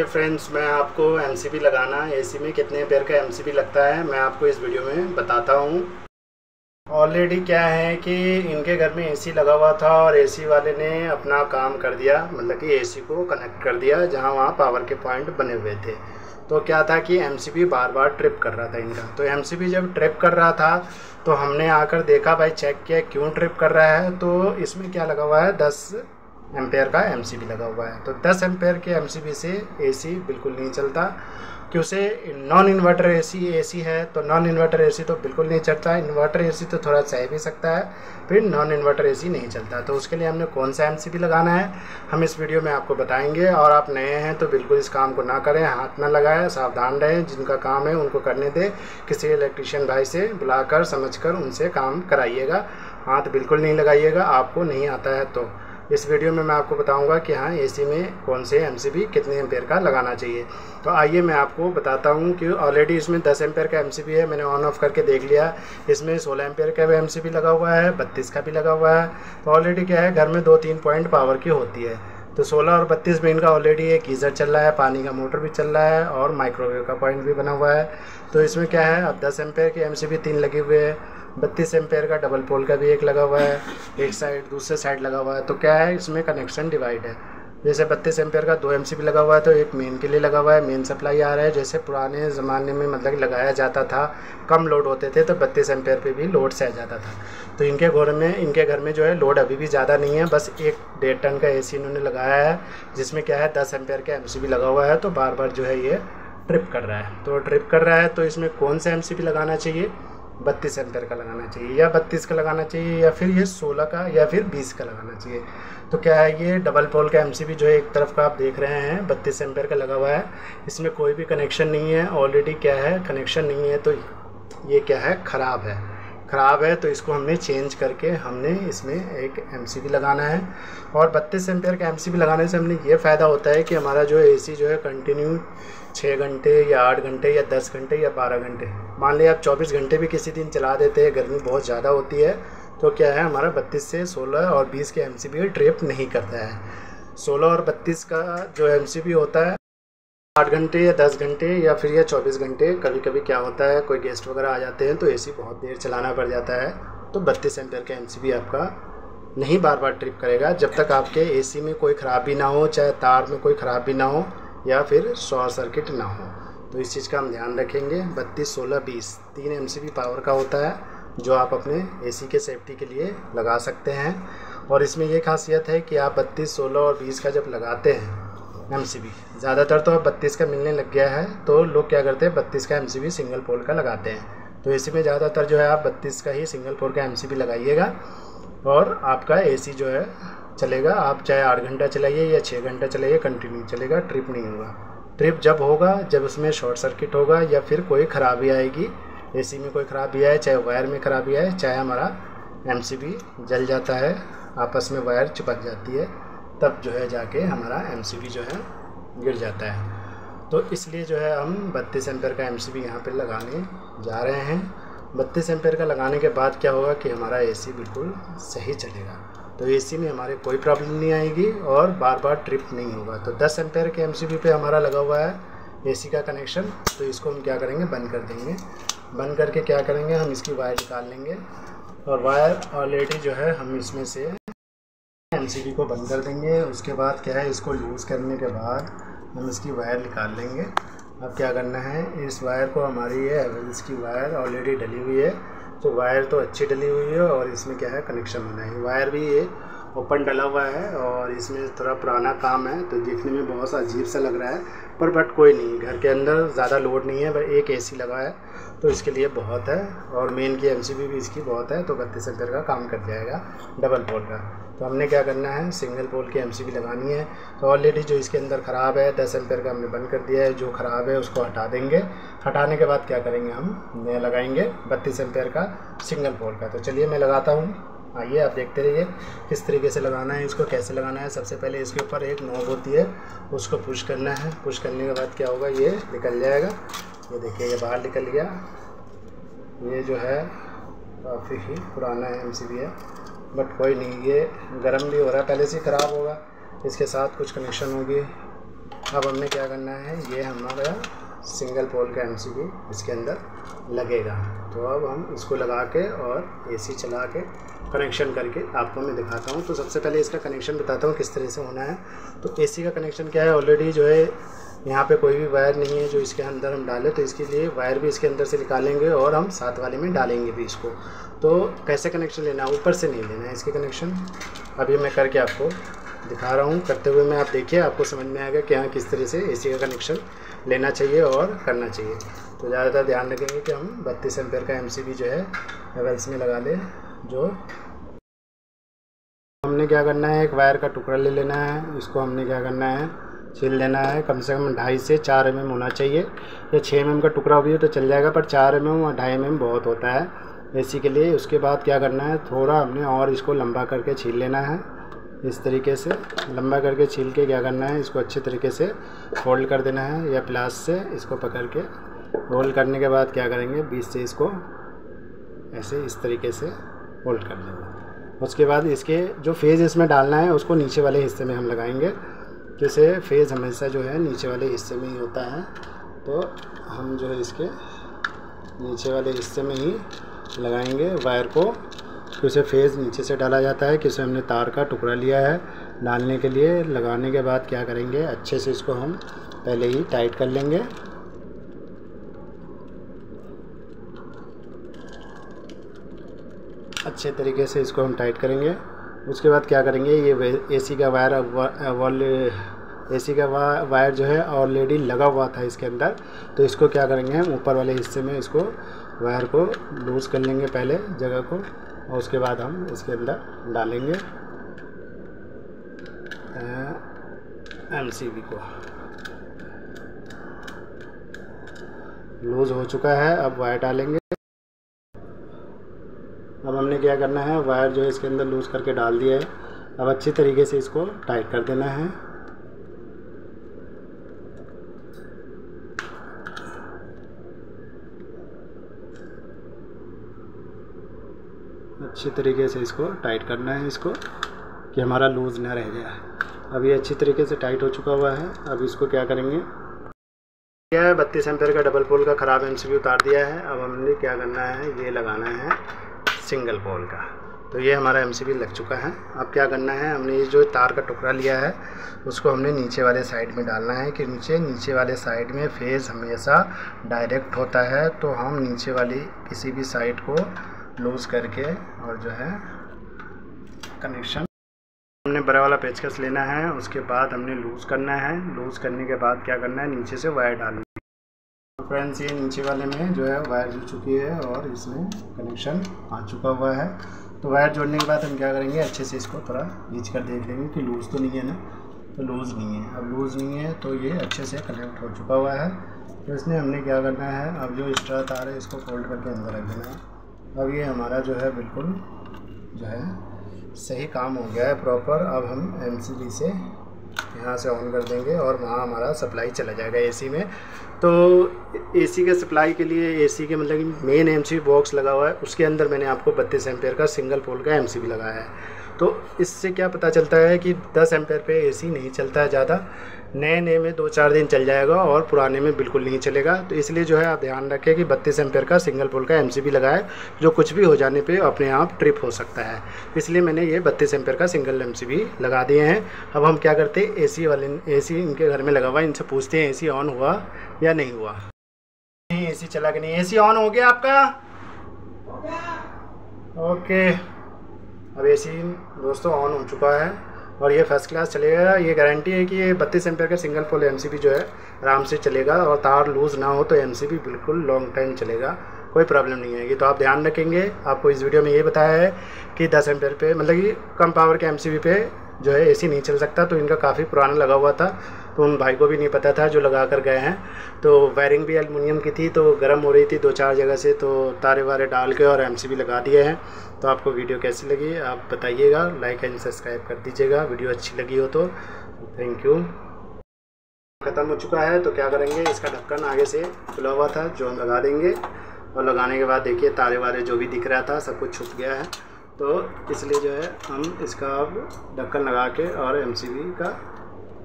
Friends, मैं आपको MCB लगाना एसी में कितने एम्पेयर का एमसीबी लगता है मैं आपको इस वीडियो में बताता हूँ। ऑलरेडी क्या है कि इनके घर में एसी लगा हुआ था और एसी वाले ने अपना काम कर दिया, मतलब कि एसी को कनेक्ट कर दिया जहाँ वहाँ पावर के पॉइंट बने हुए थे। तो क्या था कि एमसीबी बार बार ट्रिप कर रहा था इनका। तो एमसीबी जब ट्रिप कर रहा था तो हमने आकर देखा, भाई चेक किया क्यों ट्रिप कर रहा है। तो इसमें क्या लगा हुआ है, 10 एम्पेयर का एमसीबी लगा हुआ है। तो 10 एम्पेयर के एमसीबी से एसी बिल्कुल नहीं चलता, कि उसे नॉन इन्वर्टर एसी है। तो नॉन इन्वर्टर एसी तो बिल्कुल नहीं चलता। इन्वर्टर एसी तो थोड़ा सह भी सकता है, फिर नॉन इन्वर्टर एसी नहीं चलता। तो उसके लिए हमने कौन सा एमसीबी लगाना है हम इस वीडियो में आपको बताएंगे। और आप नए हैं तो बिल्कुल इस काम को ना करें, हाथ ना लगाएं, सावधान रहें। जिनका काम है उनको करने दें, किसी इलेक्ट्रिशियन भाई से बुलाकर समझकर उनसे काम कराइएगा। हाथ बिल्कुल नहीं लगाइएगा, आपको नहीं आता है। तो इस वीडियो में मैं आपको बताऊंगा कि हाँ एसी में कौन से एमसीबी कितने एम्पेयर का लगाना चाहिए। तो आइए मैं आपको बताता हूँ कि ऑलरेडी इसमें 10 एम्पेयर का एमसीबी है। मैंने ऑन ऑफ करके देख लिया। इसमें 16 एम्पेयर का भी एमसीबी लगा हुआ है, 32 का भी लगा हुआ है। तो ऑलरेडी क्या है, घर में 2-3 पॉइंट पावर की होती है। तो 16 और 32 में इनका ऑलरेडी एक गीज़र चल रहा है, पानी का मोटर भी चल रहा है और माइक्रोवेव का पॉइंट भी बना हुआ है। तो इसमें क्या है, अब 10 एम्पेयर के एमसीबी 3 लगे हुए हैं, 32 एम्पेयर का डबल पोल का भी एक लगा हुआ है, एक साइड दूसरे साइड लगा हुआ है। तो क्या है, इसमें कनेक्शन डिवाइड है। जैसे 32 एम्पेयर का 2 एमसीबी लगा हुआ है तो एक मेन के लिए लगा हुआ है, मेन सप्लाई आ रहा है। जैसे पुराने ज़माने में मतलब लगाया जाता था, कम लोड होते थे तो 32 एम्पेयर पे भी लोड सह जाता था। तो इनके घर में जो है लोड अभी भी ज़्यादा नहीं है, बस 1-1.5 टन का एसी इन्होंने लगाया है, जिसमें क्या है 10 एम्पेयर का एमसीबी लगा हुआ है। तो बार बार जो है ये ट्रिप कर रहा है। तो ट्रिप कर रहा है तो इसमें कौन सा एमसीबी लगाना चाहिए, 32 एम्पेयर का लगाना चाहिए या 32 का लगाना चाहिए या फिर ये 16 का या फिर 20 का लगाना चाहिए। तो क्या है, ये डबल पोल का एमसीबी जो है एक तरफ का आप देख रहे हैं 32 एम्पेयर का लगा हुआ है। इसमें कोई भी कनेक्शन नहीं है, ऑलरेडी क्या है कनेक्शन नहीं है। तो ये क्या है, ख़राब है। तो इसको हमने चेंज करके हमने इसमें एक एमसीबी लगाना है। और 32 एम्पेयर का एमसीबी लगाने से हमने ये फ़ायदा होता है कि हमारा जो एसी जो है कंटिन्यू 6 घंटे या 8 घंटे या 10 घंटे या 12 घंटे, मान लिया आप 24 घंटे भी किसी दिन चला देते हैं, गर्मी बहुत ज़्यादा होती है, तो क्या है हमारा 32 से 16 और 20 के एमसीबी ट्रिप नहीं करता है। 16 और 32 का जो एमसीबी होता है 8 घंटे या 10 घंटे या फिर या 24 घंटे। कभी कभी क्या होता है, कोई गेस्ट वगैरह आ जाते हैं तो एसी बहुत देर चलाना पड़ जाता है। तो 32 एम्पेयर का एमसीबी आपका नहीं बार बार ट्रिप करेगा जब तक आपके एसी में कोई ख़राबी ना हो, चाहे तार में कोई ख़राबी ना हो या फिर शॉर्ट सर्किट ना हो। तो इस चीज़ का हम ध्यान रखेंगे। 32, 16, 20 3 एमसीबी पावर का होता है जो आप अपने एसी के सेफ्टी के लिए लगा सकते हैं। और इसमें ये खासियत है कि आप 32, 16 और 20 का जब लगाते हैं एमसीबी, ज़्यादातर तो अब 32 का मिलने लग गया है, तो लोग क्या करते हैं 32 का एमसीबी सिंगल पोल का लगाते हैं। तो एसी में ज़्यादातर जो है आप 32 का ही सिंगल पोल का एमसीबी लगाइएगा और आपका एसी जो है चलेगा। आप चाहे 8 घंटा चलाइए या 6 घंटा चलाइए, कंटिन्यू चलेगा, ट्रिप नहीं होगा। ट्रिप जब होगा जब उसमें शॉर्ट सर्किट होगा या फिर कोई ख़राबी आएगी, एसी में कोई ख़राबी आए, चाहे वायर में ख़राबी आए, चाहे हमारा एमसीबी जल जाता है, आपस में वायर चिपक जाती है, तब जो है जाके हमारा एमसीबी जो है गिर जाता है। तो इसलिए जो है हम 32 एम्पेयर का एमसीबी यहाँ पे लगाने जा रहे हैं। 32 एम्पेयर का लगाने के बाद क्या होगा कि हमारा एसी बिल्कुल सही चलेगा। तो एसी में हमारे कोई प्रॉब्लम नहीं आएगी और बार बार ट्रिप नहीं होगा। तो 10 एम्पेयर के एमसीबी पे हमारा लगा हुआ है एसी का कनेक्शन। तो इसको हम क्या करेंगे, बंद कर देंगे। बंद करके क्या करेंगे, हम इसकी वायर निकाल लेंगे और वायर ऑलरेडी जो है हम इसमें से एमसीबी को बंद कर देंगे। उसके बाद क्या है, इसको लूज़ करने के बाद हम इसकी वायर निकाल लेंगे। अब क्या करना है, इस वायर को, हमारी ये हैवेल्स की वायर ऑलरेडी डली हुई है, तो वायर तो अच्छी डली हुई है और इसमें क्या है कनेक्शन होना है। वायर भी ये ओपन डला हुआ है और इसमें थोड़ा पुराना काम है तो दिखने में बहुत सा अजीब सा लग रहा है, पर बट कोई नहीं, घर के अंदर ज़्यादा लोड नहीं है, बस एक एसी लगा है तो इसके लिए बहुत है। और मेन की एमसीबी भी इसकी बहुत है, तो 32 एम्पेयर का काम कर जाएगा डबल पोल का। तो हमने क्या करना है, सिंगल पोल की एमसीबी लगानी है। तो ऑलरेडी जो इसके अंदर ख़राब है 10 एम्पेयर का हमने बंद कर दिया है, जो ख़राब है उसको हटा देंगे। हटाने के बाद क्या करेंगे, हम नया लगाएंगे 32 एम्पेयर का सिंगल पोल का। तो चलिए मैं लगाता हूँ, आइए आप देखते रहिए किस तरीके से लगाना है, इसको कैसे लगाना है। सबसे पहले इसके ऊपर एक नॉब होती है, उसको पुश करना है। पुश करने के बाद क्या होगा, ये निकल जाएगा। ये देखिए ये बाहर निकल गया। ये जो है काफ़ी ही पुराना एमसीबी है, बट कोई नहीं, ये गर्म भी हो रहा है, पहले से ख़राब होगा, इसके साथ कुछ कनेक्शन होगी। अब हमने क्या करना है, ये हमारा सिंगल पोल का एमसीबी इसके अंदर लगेगा। तो अब हम इसको लगा के और एसी चला के कनेक्शन करके आपको मैं दिखाता हूँ। तो सबसे पहले इसका कनेक्शन बताता हूँ किस तरह से होना है। तो एसी का कनेक्शन क्या है, ऑलरेडी जो है यहाँ पे कोई भी वायर नहीं है जो इसके अंदर हम डालें, तो इसके लिए वायर भी इसके अंदर से निकालेंगे और हम साथ वाले में डालेंगे भी इसको। तो कैसे कनेक्शन लेना है, ऊपर से नहीं लेना है इसके कनेक्शन। अभी मैं करके आपको दिखा रहा हूँ, करते हुए मैं आप देखिए, आपको समझ में आएगा कि हाँ किस तरह से एसी का कनेक्शन लेना चाहिए और करना चाहिए। तो ज़्यादातर ध्यान रखेंगे कि हम 32 एम्पेयर का एमसीबी जो है हेवेल्स में लगा लें। जो हमने क्या करना है, एक वायर का टुकड़ा ले लेना है, इसको हमने क्या करना है, छील लेना है। कम से कम 2.5 से 4 mm होना चाहिए, या 6 mm का टुकड़ा भी हो तो चल जाएगा, पर 4 mm और 2.5 mm बहुत होता है एसी के लिए। उसके बाद क्या करना है, थोड़ा हमने और इसको लंबा करके छील लेना है। इस तरीके से लंबा करके छील के क्या करना है, इसको अच्छे तरीके से फोल्ड कर देना है, या प्लास से इसको पकड़ के रोल करने के बाद क्या करेंगे, बीच से इसको ऐसे इस तरीके से फोल्ड कर देंगे। उसके बाद इसके जो फेज़ इसमें डालना है उसको नीचे वाले हिस्से में हम लगाएंगे। जैसे फेज़ हमेशा जो है नीचे वाले हिस्से में ही होता है, तो हम जो है इसके नीचे वाले हिस्से में ही लगाएंगे वायर को। तो इसे फेज़ नीचे से डाला जाता है, किसे हमने तार का टुकड़ा लिया है डालने के लिए। लगाने के बाद क्या करेंगे, अच्छे से इसको हम पहले ही टाइट कर लेंगे। अच्छे तरीके से इसको हम टाइट करेंगे। उसके बाद क्या करेंगे, ये एसी का वायर जो है ऑलरेडी लगा हुआ था इसके अंदर, तो इसको क्या करेंगे, हम ऊपर वाले हिस्से में इसको वायर को लूज़ कर लेंगे पहले जगह को, और उसके बाद हम इसके अंदर डालेंगे एमसीबी को। लूज़ हो चुका है, अब वायर डालेंगे। अब हमने क्या करना है, वायर जो है इसके अंदर लूज़ करके डाल दिया है। अब अच्छी तरीके से इसको टाइट कर देना है। अच्छी तरीके से इसको टाइट करना है, इसको कि हमारा लूज़ ना रह जाए। अब ये अच्छी तरीके से टाइट हो चुका हुआ है। अब इसको क्या करेंगे, क्या है 32 एम्पेयर का डबल पोल का ख़राब एमसीबी उतार दिया है। अब हमने क्या करना है, ये लगाना है सिंगल पोल का। तो ये हमारा एमसीबी लग चुका है। अब क्या करना है, हमने ये जो तार का टुकड़ा लिया है उसको हमने नीचे वाले साइड में डालना है, कि नीचे वाले साइड में फेज़ हमेशा डायरेक्ट होता है। तो हम नीचे वाली किसी भी साइड को लूज़ करके और जो है कनेक्शन, हमने बड़ा वाला पेचकस लेना है। उसके बाद हमने लूज़ करना है। लूज़ करने के बाद क्या करना है, नीचे से वायर डालना है। तो फ्रेंड्स, ये नीचे वाले में जो है वायर जुड़ चुकी है और इसमें कनेक्शन आ चुका हुआ है। तो वायर जोड़ने के बाद हम क्या करेंगे, अच्छे से इसको थोड़ा खींच कर देख लेंगे कि लूज़ तो नहीं है ना। तो लूज़ नहीं है। अब लूज़ नहीं है तो ये अच्छे से कनेक्ट हो चुका हुआ है। तो इसमें हमने क्या करना है, अब जो एक्स्ट्रा तार है इसको फोल्ड करके अंदर रख देना है। अब ये हमारा जो है बिल्कुल जो है सही काम हो गया है प्रॉपर। अब हम एमसीबी से यहाँ से ऑन कर देंगे और वहाँ हमारा सप्लाई चला जाएगा एसी में। तो एसी के सप्लाई के लिए एसी के मतलब मेन एमसीबी बॉक्स लगा हुआ है, उसके अंदर मैंने आपको 32 एम्पेयर का सिंगल पोल का एमसीबी लगाया है। तो इससे क्या पता चलता है कि 10 एम्पेयर पे एसी नहीं चलता है ज़्यादा। नए में 2-4 दिन चल जाएगा और पुराने में बिल्कुल नहीं चलेगा। तो इसलिए जो है आप ध्यान रखें कि 32 एम्पेयर का सिंगल पोल का एमसीबी लगाए, जो कुछ भी हो जाने पे अपने आप ट्रिप हो सकता है। इसलिए मैंने ये 32 एम्पेयर का सिंगल एमसीबी लगा दिए हैं। अब हम क्या करते हैं, एसी इनके घर में लगा हुआ है, इनसे पूछते हैं एसी ऑन हुआ या नहीं हुआ। नहीं, एसी चला कि नहीं। एसी ऑन हो गया आपका? ओके, अब एसी दोस्तों ऑन हो चुका है और ये फर्स्ट क्लास चलेगा। ये गारंटी है कि ये 32 एम्पेयर का सिंगल पोल एमसीबी जो है आराम से चलेगा, और तार लूज़ ना हो तो एमसीबी बिल्कुल लॉन्ग टाइम चलेगा, कोई प्रॉब्लम नहीं आएगी। तो आप ध्यान रखेंगे। आपको इस वीडियो में ये बताया है कि 10 एम्पेयर पे मतलब कि कम पावर के एमसीबी पे जो है एसी नहीं चल सकता। तो इनका काफ़ी पुराना लगा हुआ था, तो उन भाई को भी नहीं पता था जो लगा कर गए हैं। तो वायरिंग भी एल्युमिनियम की थी, तो गर्म हो रही थी 2-4 जगह से, तो तारे वारे डाल के और एमसीबी लगा दिए हैं। तो आपको वीडियो कैसी लगी आप बताइएगा, लाइक एंड सब्सक्राइब कर दीजिएगा वीडियो अच्छी लगी हो तो। Thank you. ख़त्म हो चुका है तो क्या करेंगे, इसका ढक्कन आगे से खुला हुआ था जो हम लगा देंगे, और लगाने के बाद देखिए तारे वारे जो भी दिख रहा था सब कुछ छुप गया है। तो इसलिए जो है हम इसका अब ढक्कन लगा के और एमसीबी का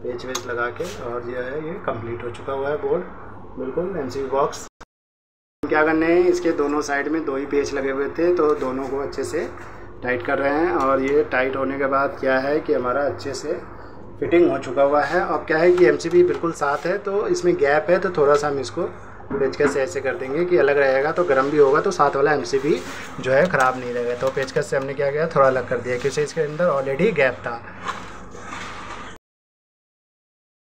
पेच वेच लगा के, और जो है ये कंप्लीट हो चुका हुआ है बोर्ड बिल्कुल MCB बॉक्स। क्या करने हैं, इसके दोनों साइड में 2 ही पेच लगे हुए थे, तो दोनों को अच्छे से टाइट कर रहे हैं। और ये टाइट होने के बाद क्या है कि हमारा अच्छे से फिटिंग हो चुका हुआ है। अब क्या है कि MCB बिल्कुल साथ है, तो इसमें गैप है, तो थोड़ा सा हम इसको पेचकस से ऐसे कर देंगे कि अलग रहेगा, तो गर्म भी होगा तो साथ वाला MCB जो है ख़राब नहीं रहेगा। तो पेचकस से हमने क्या किया, थोड़ा अलग कर दिया, क्योंकि इसके अंदर ऑलरेडी गैप था।